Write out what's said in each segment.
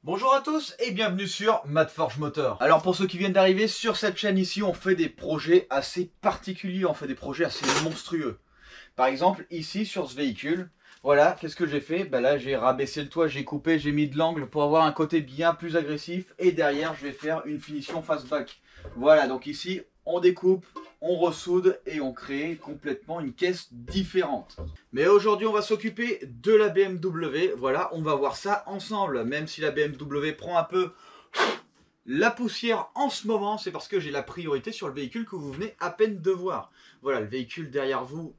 Bonjour à tous et bienvenue sur Madforge Motor. Alors pour ceux qui viennent d'arriver sur cette chaîne ici, on fait des projets assez particuliers, on fait des projets assez monstrueux. Par exemple ici sur ce véhicule, voilà, qu'est-ce que j'ai fait? Là j'ai rabaissé le toit, j'ai coupé, j'ai mis de l'angle pour avoir un côté bien plus agressif. Et derrière je vais faire une finition face-back. Voilà, donc ici on découpe, on ressoude et on crée complètement une caisse différente. Mais aujourd'hui on va s'occuper de la BMW, voilà, on va voir ça ensemble. Même si la BMW prend un peu la poussière en ce moment, c'est parce que j'ai la priorité sur le véhicule que vous venez à peine de voir. Voilà, le véhicule derrière vous,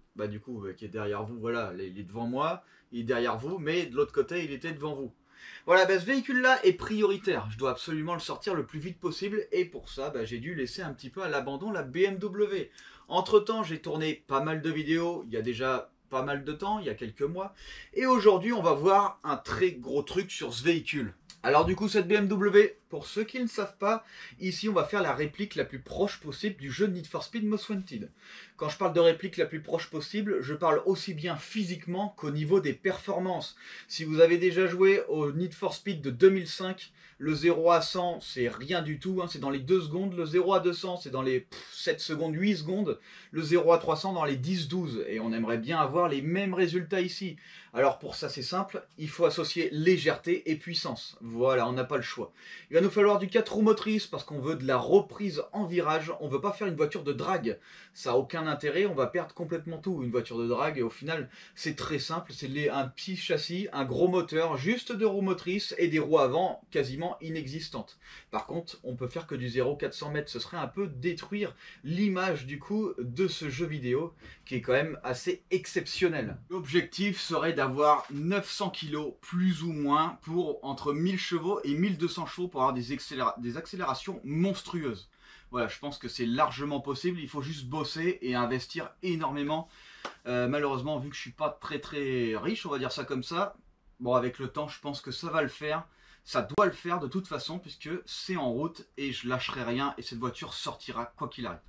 qui est derrière vous, voilà, il est devant moi, il est derrière vous, mais de l'autre côté il était devant vous. Voilà, ce véhicule-là est prioritaire. Je dois absolument le sortir le plus vite possible. Et pour ça, j'ai dû laisser un petit peu à l'abandon la BMW. Entre-temps, j'ai tourné pas mal de vidéos. Il y a déjà pas mal de temps, il y a quelques mois. Et aujourd'hui, on va voir un très gros truc sur ce véhicule. Alors du coup, cette BMW, pour ceux qui ne savent pas, ici on va faire la réplique la plus proche possible du jeu Need for Speed Most Wanted. Quand je parle de réplique la plus proche possible, je parle aussi bien physiquement qu'au niveau des performances. Si vous avez déjà joué au Need for Speed de 2005, le 0 à 100 c'est rien du tout, hein, c'est dans les 2 secondes, le 0 à 200 c'est dans les 7 secondes, 8 secondes, le 0 à 300 dans les 10-12, et on aimerait bien avoir les mêmes résultats ici. Alors pour ça c'est simple, il faut associer légèreté et puissance. Voilà, on n'a pas le choix. Il va nous falloir du 4 roues motrices parce qu'on veut de la reprise en virage. On ne veut pas faire une voiture de drague. Ça n'a aucun intérêt, on va perdre complètement tout. Une voiture de drague, et au final, c'est très simple. C'est un petit châssis, un gros moteur, juste 2 roues motrices et des roues avant quasiment inexistantes. Par contre, on peut faire que du 0-400 mètres. Ce serait un peu détruire l'image du coup de ce jeu vidéo qui est quand même assez exceptionnel. L'objectif serait d'avoir 900 kg plus ou moins pour entre 1000 chevaux et 1200 chevaux pour avoir des accélérations monstrueuses. Voilà, je pense que c'est largement possible, il faut juste bosser et investir énormément. Malheureusement, vu que je suis pas très riche, on va dire ça comme ça, bon, avec le temps, je pense que ça va le faire. Ça doit le faire de toute façon, puisque c'est en route et je lâcherai rien et cette voiture sortira quoi qu'il arrive.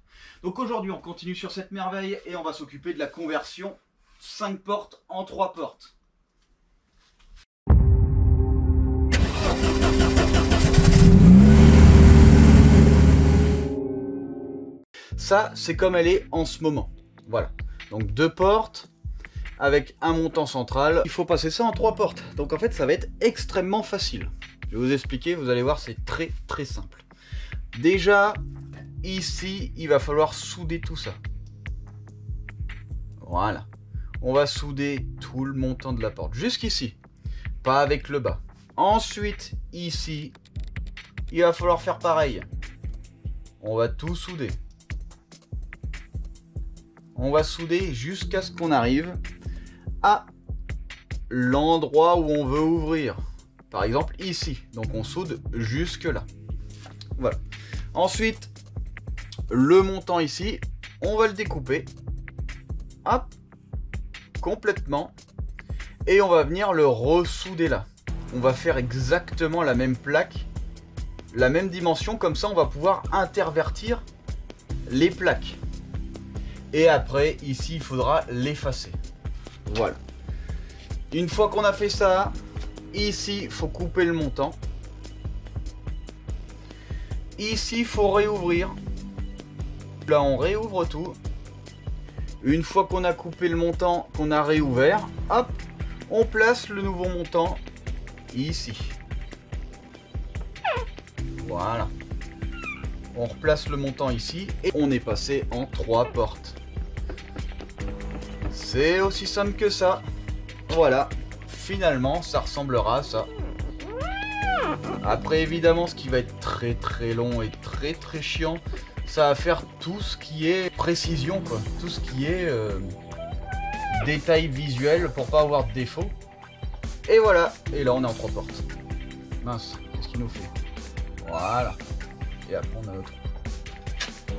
Donc aujourd'hui, on continue sur cette merveille et on va s'occuper de la conversion 5 portes en 3 portes. Ça, c'est comme elle est en ce moment. Voilà. Donc 2 portes avec un montant central. Il faut passer ça en 3 portes. Donc en fait, ça va être extrêmement facile. Je vais vous expliquer, vous allez voir, c'est très simple. Déjà, ici, il va falloir souder tout ça. Voilà. On va souder tout le montant de la porte. Jusqu'ici. Pas avec le bas. Ensuite, ici, il va falloir faire pareil. On va tout souder. On va souder jusqu'à ce qu'on arrive à l'endroit où on veut ouvrir. Par exemple ici. Donc on soude jusque là. Voilà. Ensuite, le montant ici, on va le découper. Hop. Complètement. Et on va venir le ressouder là. On va faire exactement la même plaque, la même dimension. Comme ça, on va pouvoir intervertir les plaques. Et après, ici, il faudra l'effacer. Voilà. Une fois qu'on a fait ça, ici, il faut couper le montant. Ici, il faut réouvrir. Là, on réouvre tout. Une fois qu'on a coupé le montant, qu'on a réouvert, hop, on place le nouveau montant ici. Voilà. On replace le montant ici et on est passé en 3 portes. C'est aussi simple que ça. Voilà. Finalement, ça ressemblera à ça. Après, évidemment, ce qui va être très long et très chiant, ça va faire tout ce qui est précision, quoi. Tout ce qui est détail visuel pour pas avoir de défaut. Et voilà. Et là, on est en 3 portes. Mince, qu'est-ce qu'il nous fait? Voilà. Et après on a l'autre.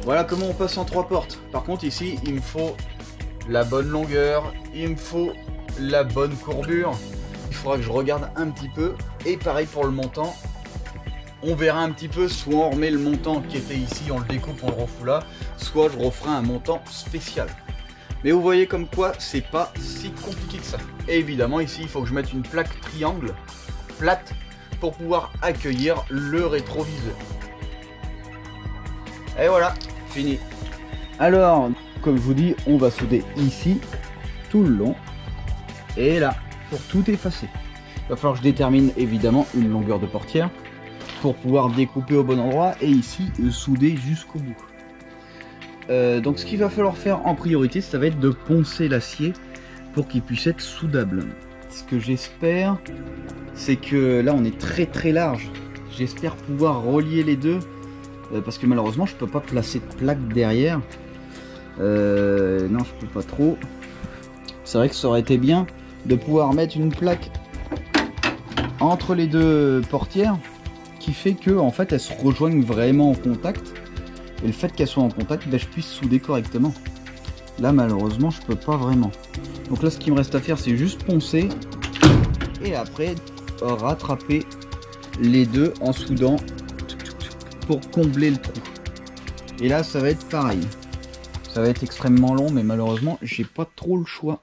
Voilà comment on passe en 3 portes. Par contre ici il me faut la bonne longueur, il me faut la bonne courbure. Il faudra que je regarde un petit peu. Et pareil pour le montant. On verra un petit peu, soit on remet le montant qui était ici, on le découpe, on le refout là, soit je referai un montant spécial. Mais vous voyez comme quoi c'est pas si compliqué que ça. Et évidemment ici il faut que je mette une plaque triangle plate pour pouvoir accueillir le rétroviseur. Et voilà, fini. Alors, comme je vous dis, on va souder ici, tout le long, et là, pour tout effacer. Il va falloir que je détermine évidemment une longueur de portière pour pouvoir découper au bon endroit et ici souder jusqu'au bout. Donc ce qu'il va falloir faire en priorité, ça va être de poncer l'acier pour qu'il puisse être soudable. Ce que j'espère, c'est que là on est très large. J'espère pouvoir relier les deux parce que malheureusement je peux pas placer de plaque derrière. Non, je peux pas trop. C'est vrai que ça aurait été bien de pouvoir mettre une plaque entre les deux portières qui fait que en fait elles se rejoignent vraiment en contact, et le fait qu'elles soient en contact, ben, je puisse souder correctement. Là malheureusement je peux pas vraiment. Donc là ce qui me reste à faire c'est juste poncer et après rattraper les deux en soudant pour combler le trou. Et là ça va être pareil, ça va être extrêmement long mais malheureusement j'ai pas trop le choix.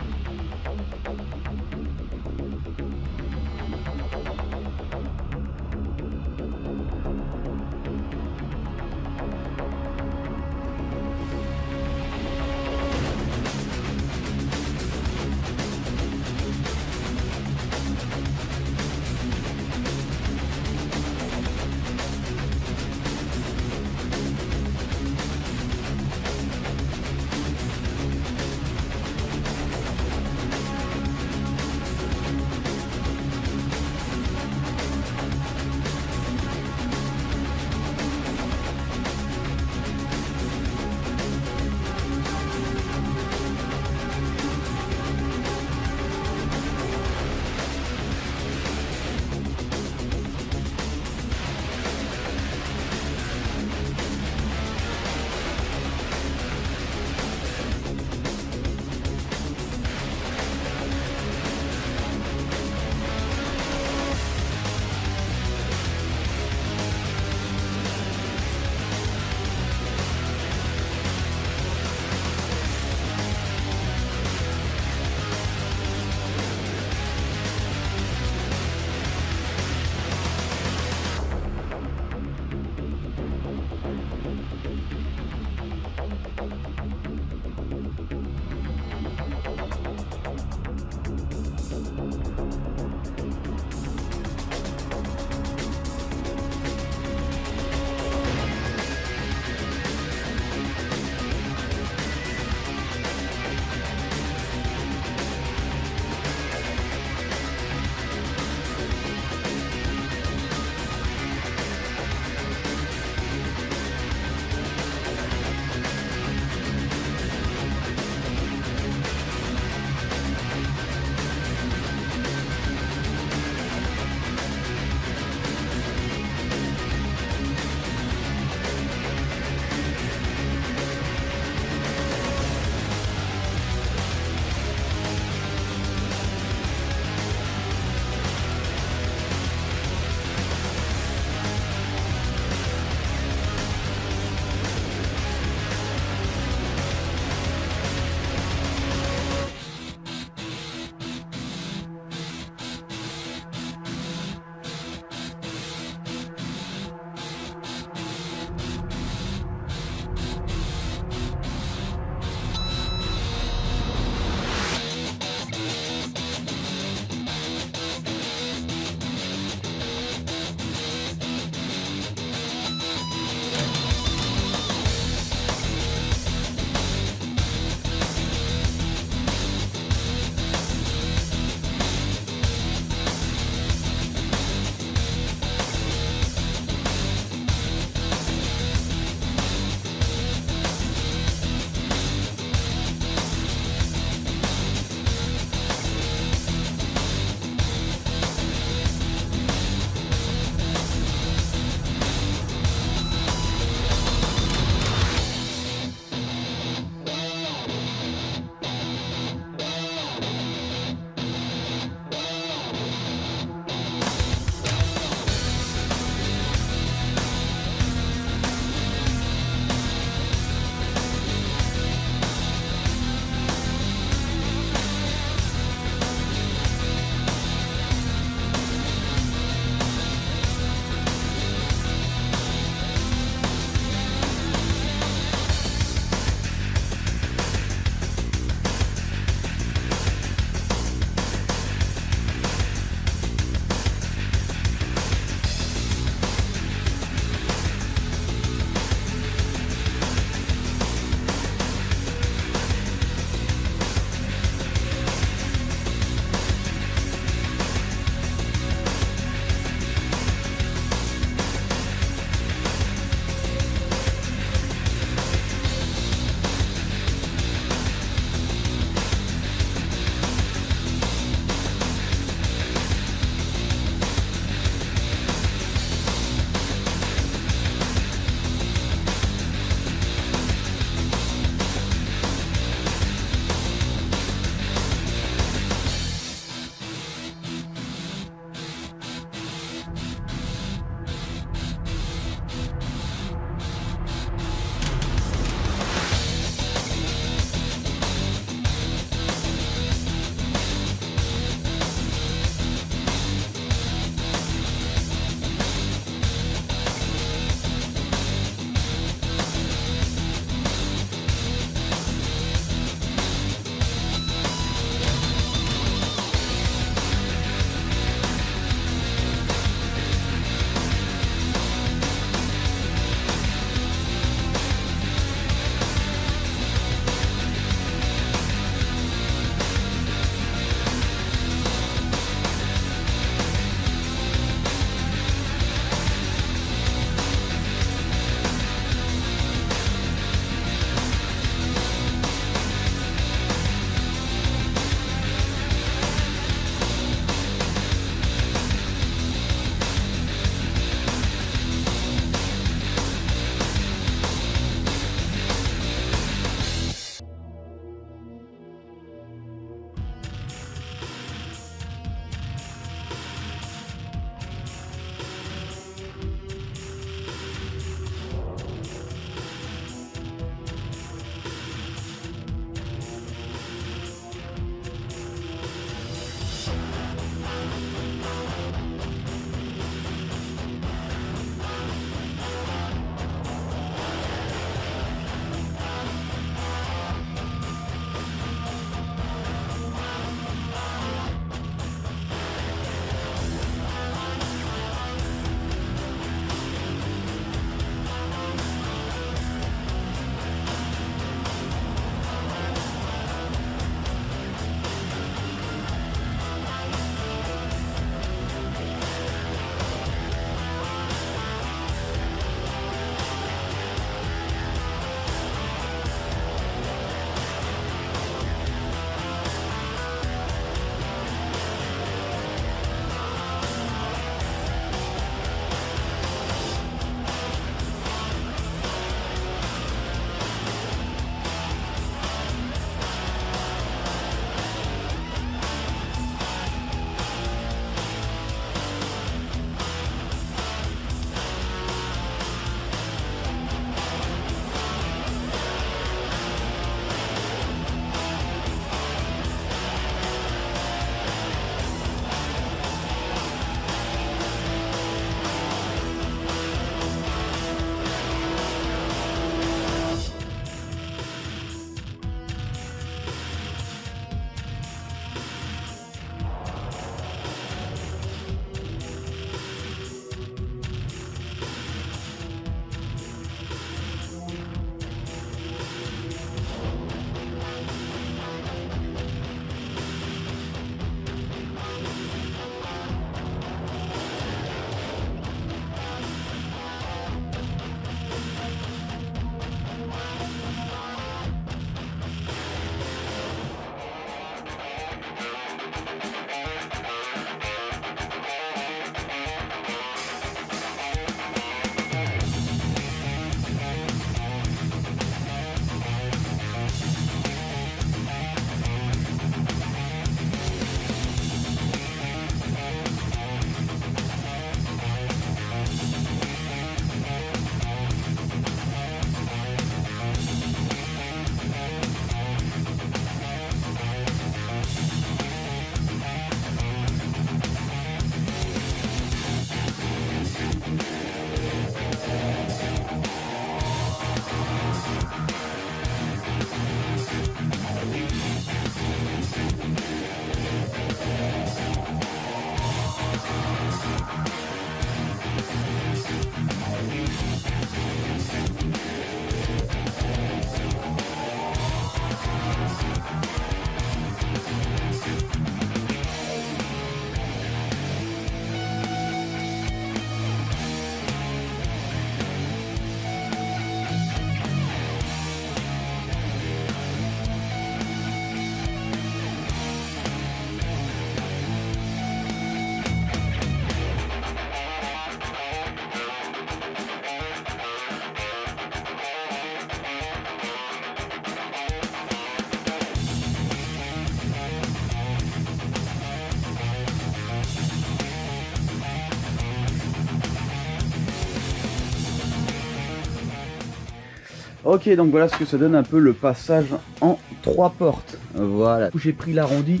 Ok, donc voilà ce que ça donne un peu le passage en 3 portes. Voilà. J'ai pris l'arrondi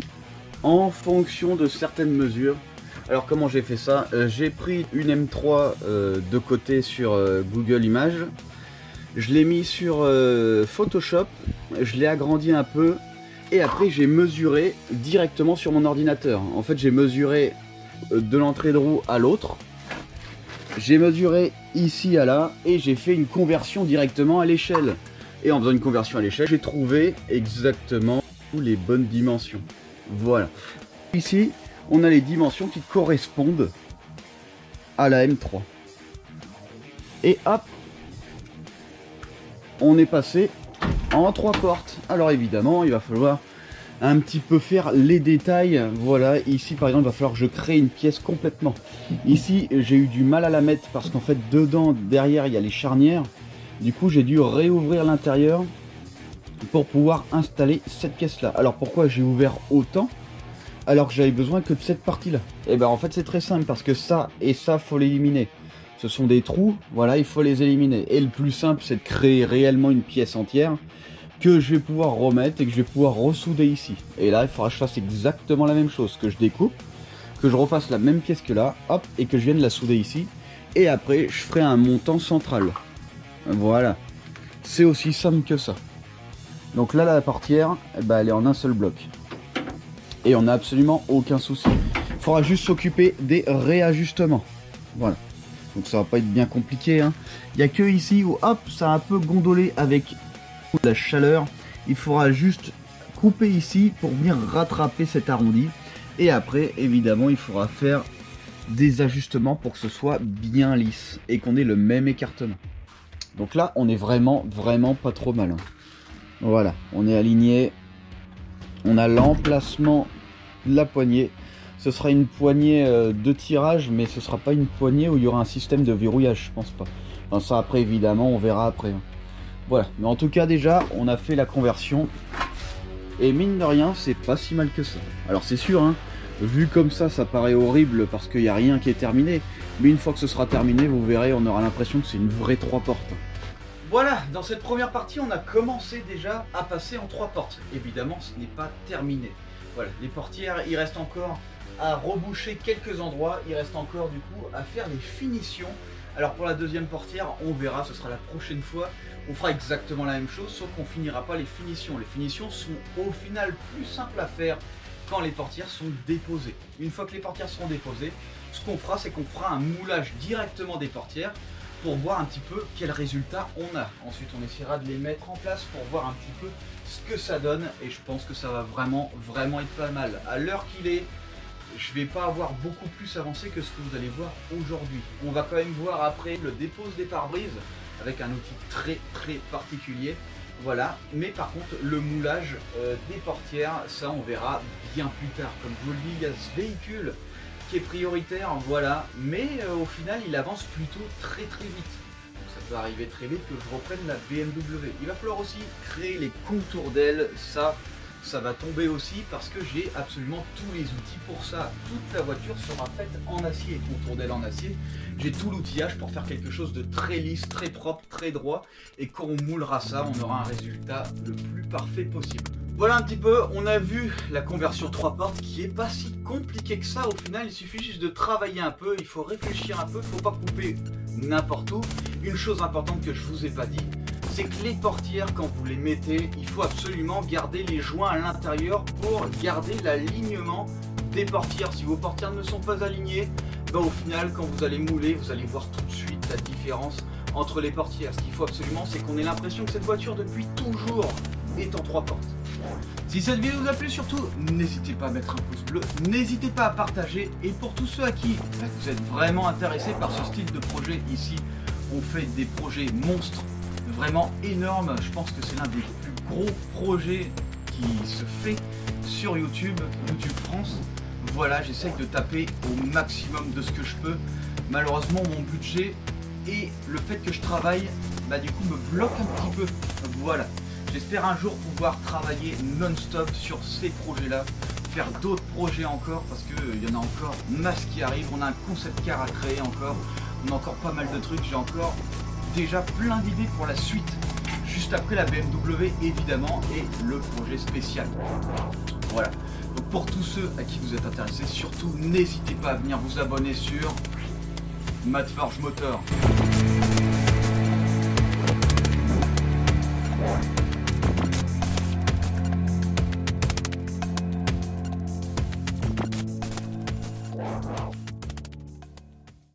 en fonction de certaines mesures. Alors comment j'ai fait ça? J'ai pris une M3 de côté sur Google Images. Je l'ai mis sur Photoshop. Je l'ai agrandi un peu. Et après j'ai mesuré directement sur mon ordinateur. En fait j'ai mesuré de l'entrée de roue à l'autre. J'ai mesuré ici à là et j'ai fait une conversion directement à l'échelle. Et en faisant une conversion à l'échelle, j'ai trouvé exactement les bonnes dimensions. Voilà. Ici, on a les dimensions qui correspondent à la M3. Et hop, on est passé en 3 portes. Alors évidemment, il va falloir un petit peu faire les détails. Voilà, ici par exemple il va falloir que je crée une pièce complètement. Ici j'ai eu du mal à la mettre parce qu'en fait dedans, derrière il y a les charnières. Du coup j'ai dû réouvrir l'intérieur pour pouvoir installer cette pièce là. Alors pourquoi j'ai ouvert autant alors que j'avais besoin que de cette partie là? Et ben en fait c'est très simple parce que ça et ça faut l'éliminer. Ce sont des trous, voilà, il faut les éliminer. Et le plus simple c'est de créer réellement une pièce entière que je vais pouvoir remettre et que je vais pouvoir ressouder ici. Et là il faudra que je fasse exactement la même chose, que je découpe, que je refasse la même pièce que là, hop, et que je vienne la souder ici. Et après je ferai un montant central. Voilà, c'est aussi simple que ça. Donc là la portière, eh ben, elle est en un seul bloc. Et on n'a absolument aucun souci. Il faudra juste s'occuper des réajustements. Voilà. Donc ça va pas être bien compliqué, hein. Il n'y a que ici où hop, ça a un peu gondolé avec la chaleur. Il faudra juste couper ici pour venir rattraper cet arrondi. Et après, évidemment, il faudra faire des ajustements pour que ce soit bien lisse et qu'on ait le même écartement. Donc là, on est vraiment pas trop mal, hein. Voilà, on est aligné. On a l'emplacement de la poignée. Ce sera une poignée de tirage, mais ce sera pas une poignée où il y aura un système de verrouillage, je pense pas. Enfin, ça après, évidemment, on verra après. Voilà, mais en tout cas déjà on a fait la conversion et mine de rien c'est pas si mal que ça. Alors c'est sûr, hein, vu comme ça paraît horrible parce qu'il n'y a rien qui est terminé, mais une fois que ce sera terminé vous verrez, on aura l'impression que c'est une vraie 3 portes. Voilà, dans cette première partie on a commencé déjà à passer en 3 portes. Évidemment ce n'est pas terminé. Voilà, les portières, il reste encore à reboucher quelques endroits, il reste encore du coup à faire les finitions. Alors pour la deuxième portière, on verra, ce sera la prochaine fois. On fera exactement la même chose, sauf qu'on finira pas les finitions. Les finitions sont au final plus simples à faire quand les portières sont déposées. Une fois que les portières seront déposées, ce qu'on fera, c'est qu'on fera un moulage directement des portières pour voir un petit peu quel résultat on a. Ensuite, on essaiera de les mettre en place pour voir un petit peu ce que ça donne. Et je pense que ça va vraiment être pas mal. À l'heure qu'il est, je vais pas avoir beaucoup plus avancé que ce que vous allez voir aujourd'hui. On va quand même voir après le dépose des pare-brises avec un outil très particulier. Voilà, mais par contre le moulage des portières, ça on verra bien plus tard. Comme je vous le dis, il y a ce véhicule qui est prioritaire, voilà, mais au final il avance plutôt très vite. Donc ça peut arriver très vite que je reprenne la BMW. Il va falloir aussi créer les contours d'ailes, ça va tomber aussi parce que j'ai absolument tous les outils pour ça. Toute la voiture sera faite en acier, contour d'aile en acier. J'ai tout l'outillage pour faire quelque chose de très lisse, très propre, très droit. Et quand on moulera ça, on aura un résultat le plus parfait possible. Voilà un petit peu, on a vu la conversion 3 portes qui est pas si compliquée que ça. Au final, il suffit juste de travailler un peu, il faut réfléchir un peu, il ne faut pas couper n'importe où. Une chose importante que je vous ai pas dit, c'est que les portières, quand vous les mettez, il faut absolument garder les joints à l'intérieur pour garder l'alignement des portières. Si vos portières ne sont pas alignées, ben au final, quand vous allez mouler, vous allez voir tout de suite la différence entre les portières. Ce qu'il faut absolument, c'est qu'on ait l'impression que cette voiture, depuis toujours, est en 3 portes. Si cette vidéo vous a plu, surtout, n'hésitez pas à mettre un pouce bleu, n'hésitez pas à partager. Et pour tous ceux à qui vous êtes vraiment intéressés par ce style de projet, ici, on fait des projets monstres, vraiment énormes. Je pense que c'est l'un des plus gros projets qui se fait sur YouTube France. Voilà, j'essaye de taper au maximum de ce que je peux. Malheureusement, mon budget et le fait que je travaille, bah, du coup, me bloque un petit peu. Voilà. J'espère un jour pouvoir travailler non-stop sur ces projets-là, faire d'autres projets encore, parce qu'il y en a encore masse qui arrive. On a un concept car à créer encore, on a encore pas mal de trucs, j'ai encore déjà plein d'idées pour la suite. juste après la BMW évidemment et le projet spécial. Voilà, donc pour tous ceux à qui vous êtes intéressés, surtout n'hésitez pas à venir vous abonner sur Matt Forge Motor.